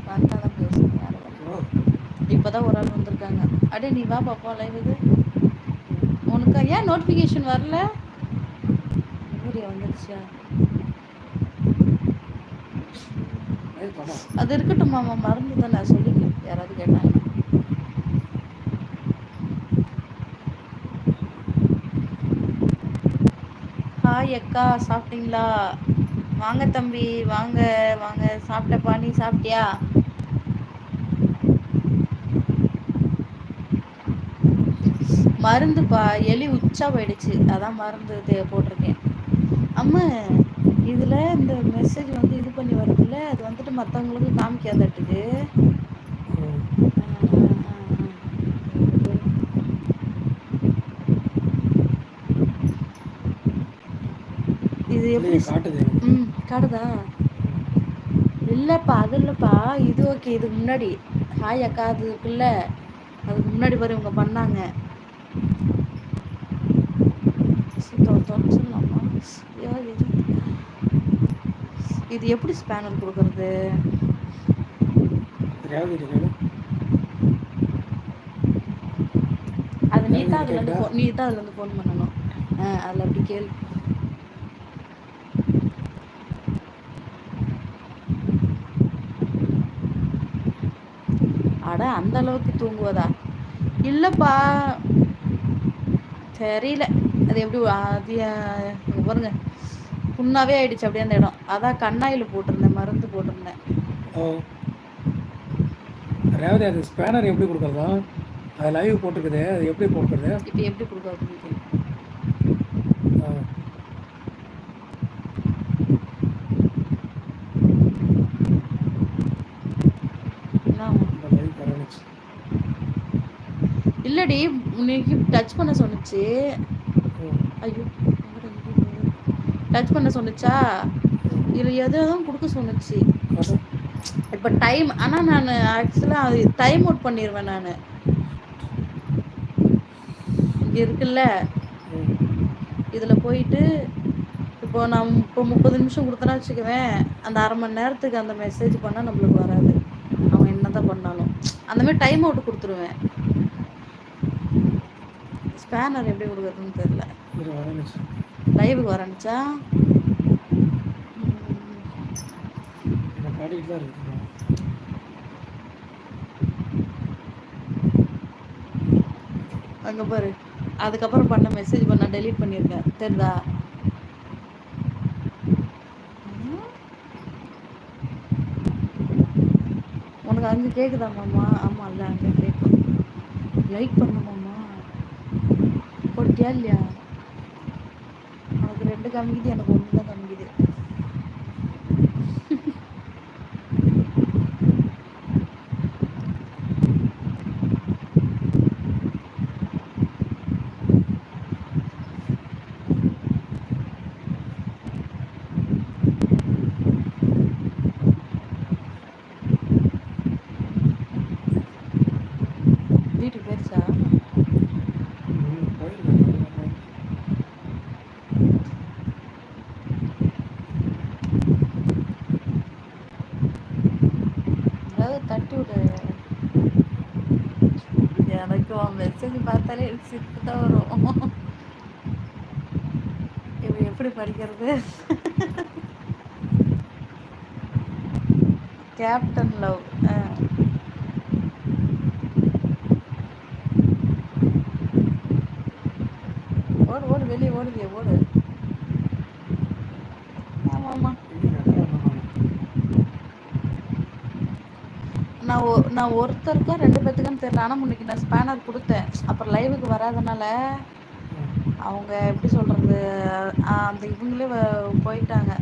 வந்தாதான் பேசணும், யாரும் வரல. ஓ. இப்போதான் ஒரு ஆள் வந்திருக்காங்க. அடே நீ வா பாப்பா லைவ் இது. உனக்கு ஏன் நோட்டிஃபிகேஷன் வரல? வீடியோ வந்துருச்சா? அது இருக்கட்டும் மாமா, மறந்து தான் நான் சொல்லிக்கிறேன் யாராவது கேட்டாங்க. ஹாய் அக்கா, சாப்பிட்டீங்களா? வாங்க தம்பி, வாங்க வாங்க. சாப்பிட்டப்பா, நீ சாப்பிட்டியா? மருந்துப்பா, எலி உச்சா போயிடுச்சு, அதான் மருந்து போட்டிருக்கேன். அம்மா இதில் இந்த மெசேஜ் வந்து இது பண்ணி வருதுல்ல, அது வந்துட்டு மற்றவங்களுக்கு காமிக்காதட்டுக்கு. இது எப்படி காட்டுது? காட்டுதா? இல்லைப்பா, அது இல்லைப்பா, இது ஓகே. இதுக்கு முன்னாடி ஹாய் அக்கா அது இருக்குல்ல, அதுக்கு முன்னாடி பாரு இவங்க பண்ணாங்க. சொல்லலாமா? இது எப்படி ஸ்பேனர் கொடுக்கறது? அது நீ தான் அதுலேருந்து ஃபோன் பண்ணணும். அதில் அப்படி கேள்வி. அட அந்த அளவுக்கு தூங்குவதா? இல்லைப்பா தெரியல, அது எப்படி அது பாருங்க புண்ணாவே ஆயிடுச்சு அப்படியே அந்த இடம். அதான் கண்ணாயில் போட்டிருந்தேன், மருந்து போட்டிருந்தேன். அதாவது அது ஸ்பேனர் எப்படி கொடுக்குறதா? அது லைவ் போட்டுருக்குது, அது எப்படி போட்டுருது? இப்போ எப்படி கொடுக்குறது? இல்லடி, இன்னைக்கு டச் பண்ண சொன்னுச்சு. ஐயோ, டச் பண்ண சொன்னுச்சா? இதில் எதுவும் கொடுக்க சொன்னுச்சு. இப்போ டைம், ஆனால் நான் ஆக்சுவலாக டைம் அவுட் பண்ணிடுவேன் நான். இங்கே இருக்குல்ல, இதில் போயிட்டு இப்போ நான் இப்போ 30 நிமிஷம் கொடுத்தேன்னா வச்சுக்குவேன், அந்த அரை மணி நேரத்துக்கு அந்த மெசேஜ் பண்ணால் நம்மளுக்கு வராது, அவன் என்ன தான் பண்ணாலும். அந்தமாதிரி டைம் அவுட் கொடுத்துருவேன். ஸ்பேனர் எப்படி கொடுக்குறதுன்னு தெரியல. லைவுக்கு வரணுச்சா? அங்கே பாரு, அதுக்கப்புறம் பண்ண மெசேஜ் பண்ண டெலீட் பண்ணியிருக்கேன், தெரியுதா? உனக்கு அங்கே கேட்குதா மாமா? ஆமாம் இல்லை, அங்கே கேட்கும். லைக் பண்ணுமாம்மா, போட்டியா இல்லையா? உனக்கு 2 காமிக்குது, எனக்கு 1 தான் காமிக்குது. வீட்டுக்கு போயிடுச்சா? அதாவது தட்டி விடு. எனக்கு மெசேஜ் பார்த்தாலே சிரிப்பு தான் வரும். இப்போ எப்படி படிக்கிறது? Captain love. ஓடு ஓடு, வெளியே ஓடுவியே, ஓடு. ஆமாம்மா, நான் ஒருத்தருக்கா 2 பேத்துக்குன்னு தெரியல. ஆனால் முன்னைக்கு நான் ஸ்பேனர் கொடுத்தேன், அப்புறம் லைவுக்கு வராதனால அவங்க எப்படி சொல்கிறது, அந்த இவங்களே போயிட்டாங்க.